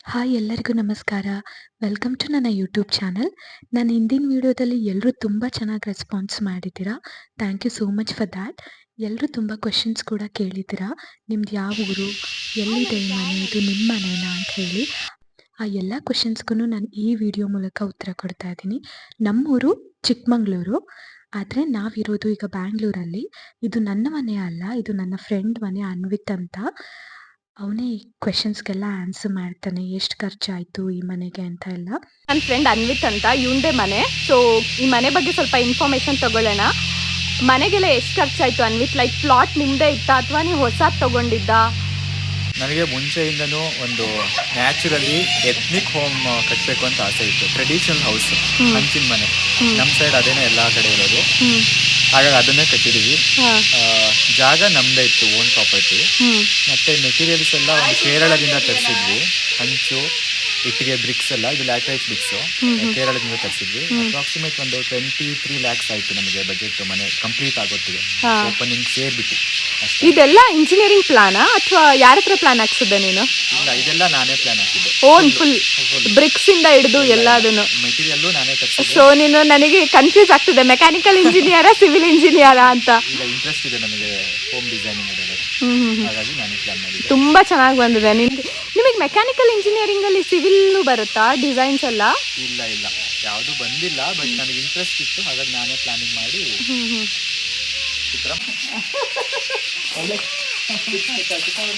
Hi ಎಲ್ಲರಿಗೂ ನಮಸ್ಕಾರ. Welcome to ನನ್ನ ಯೂಟ್ಯೂಬ್ ಚಾನಲ್. ನಾನು ಹಿಂದಿನ ವಿಡಿಯೋದಲ್ಲಿ ಎಲ್ಲರೂ ತುಂಬ ಚೆನ್ನಾಗಿ ರೆಸ್ಪಾನ್ಸ್ ಮಾಡಿದ್ದೀರಾ. Thank you so much for that. ಎಲ್ಲರೂ ತುಂಬ ಕ್ವೆಶನ್ಸ್ ಕೂಡ ಕೇಳಿದ್ದೀರಾ. ನಿಮ್ದು ಯಾವ ಊರು? ಎಲ್ಲಿದೆ ಈ ಮನೆ? ಇದು ನಿಮ್ಮ ಮನೆನಾ ಅಂತ ಹೇಳಿ. ಆ ಎಲ್ಲ ಕ್ವೆಶನ್ಸ್ಗೂ ನಾನು ಈ ವಿಡಿಯೋ ಮೂಲಕ ಉತ್ತರ ಕೊಡ್ತಾ ಇದ್ದೀನಿ. ನಮ್ಮೂರು ಚಿಕ್ಕಮಂಗ್ಳೂರು. ಆದರೆ ನಾವಿರೋದು ಈಗ ಬ್ಯಾಂಗ್ಳೂರಲ್ಲಿ. ಇದು ನನ್ನ ಮನೆ ಅಲ್ಲ, ಇದು ನನ್ನ ಫ್ರೆಂಡ್ ಮನೆ ಅನ್ವಿತ್ ಅಂತ. ಅವನೇ ಈ ಕ್ವೆಶನ್ಸ್ಗೆಲ್ಲ ಆನ್ಸರ್ ಮಾಡ್ತಾನೆ. ಎಷ್ಟು ಖರ್ಚಾಯಿತು ಈ ಮನೆಗೆ ಅಂತ ಎಲ್ಲ. ನನ್ನ ಫ್ರೆಂಡ್ ಅನ್ವಿತ್ ಅಂತ, ಇವಂದೇ ಮನೆ. ಸೊ ಈ ಮನೆ ಬಗ್ಗೆ ಸ್ವಲ್ಪ ಇನ್ಫಾರ್ಮೇಷನ್ ತಗೊಳ್ಳೋಣ. ಮನೆಗೆಲ್ಲ ಎಷ್ಟು ಖರ್ಚಾಯಿತು ಅನ್ವಿತ್? ಲೈಕ್ ಪ್ಲಾಟ್ ನಿಮ್ಮದೇ ಇತ್ತಾ ಅಥವಾ ನೀವು ಹೊಸದು ತೊಗೊಂಡಿದ್ದ? ನನಗೆ ಮುಂಚೆಯಿಂದನೂ ಒಂದು ನ್ಯಾಚುರಲಿ ಎಥ್ನಿಕ್ ಹೋಮ್ ಕಟ್ಟಬೇಕು ಅಂತ ಆಸೆ ಇತ್ತು. ಟ್ರೆಡಿಷನಲ್ ಹೌಸ್, ಹಂಚಿನ ಮನೆ. ನಮ್ಮ ಸೈಡ್ ಅದೇನೇ ಎಲ್ಲ ಕಡೆ ಇರೋದು. ಹಾಗಾಗಿ ಅದನ್ನೇ ಕಟ್ಟಿದ್ದೀವಿ. ಜಾಗ ನಮ್ಮದೇ ಇತ್ತು, ಓನ್ ಪ್ರಾಪರ್ಟಿ. ಮತ್ತು ಮೆಟೀರಿಯಲ್ಸ್ ಎಲ್ಲ ಒಂದು ಕೇರಳದಿಂದ ತರಿಸಿದ್ವಿ. ಹಂಚು, ಇಟ್ಟಿಗೆ, ಬ್ರಿಕ್ಸ್ ಎಲ್ಲ. ಇದು ಲ್ಯಾಟರೈಟ್ ಬ್ರಿಕ್ಸು ಕೇರಳದಿಂದ ತರಿಸಿದ್ವಿ. ಅಪ್ರಾಕ್ಸಿಮೇಟ್ ಒಂದು 23 lakhs ಆಯಿತು ನಮಗೆ ಬಜೆಟ್ ಮನೆ ಕಂಪ್ಲೀಟ್ ಆಗೋತ್ತಿಗೆ, ಓಪನಿಂಗ್ ಸೇರಿಬಿಟ್ಟು. ಇದೆಲ್ಲ ಇಂಜಿನಿಯರಿಂಗ್ ಪ್ಲಾನಾ ಅಥವಾ ಯಾರ ಹತ್ರ ಪ್ಲಾನ್ ಹಾಕ್ಸಿದ್ದೆ ನೀನು? ಇಲ್ಲ, ಇದೆಲ್ಲ ನಾನೇ ಪ್ಲಾನ್ ಹಾಕಿದ್ದೆ. ಓನ್ ಫುಲ್ ಬ್ರಿಕ್ಸ್ ಇಂದ ಹಿಡಿದು ಎಲ್ಲದನ್ನು ಮೆಟೀರಿಯಲ್ಲು ನಾನೇ ತರಿಸಿದ್ದೆ. ಸೊ ನೀನು ನನಗೆ ಕನ್ಫ್ಯೂಸ್ ಆಗ್ತಿದೆ, ಮೆಕ್ಯಾನಿಕಲ್ ಇಂಜಿನಿಯರಾ ಸಿವಿಲ್ ಇಂಜಿನಿಯರಾ ಅಂತ. ಈಗ ಇಂಟ್ರೆಸ್ಟ್ ಇದೆ ನನಗೆ ಹೋಮ್ ಡಿಸೈನಿಂಗ್ ಮಾಡೋದು, ಹಾಗಾಗಿ ನಾನೇ ಪ್ಲಾನ್ ಮಾಡಿದ್ದೆ. ತುಂಬ ಚೆನ್ನಾಗಿ ಬಂದಿದೆ. ನಿಮಗೆ ಮೆಕ್ಯಾನಿಕಲ್ ಇಂಜಿನಿಯರಿಂಗಲ್ಲಿ ಸಿವಿಲ್ಲು ಬರುತ್ತಾ, ಡಿಸೈನ್ಸ್ ಎಲ್ಲ? ಇಲ್ಲ ಇಲ್ಲ, ಯಾವುದು ಬಂದಿಲ್ಲ. ಬಟ್ ನನಗೆ ಇಂಟ್ರೆಸ್ಟ್ ಇತ್ತು, ಹಾಗಾಗಿ ನಾನೇ ಪ್ಲಾನಿಂಗ್ ಮಾಡಿ ಚಿತ್ರ ಒಳ್ಳೆ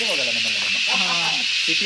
ಹೋಗಲ್ಲ ನಮ್ಮಲ್ಲಿ ಸಿಟಿ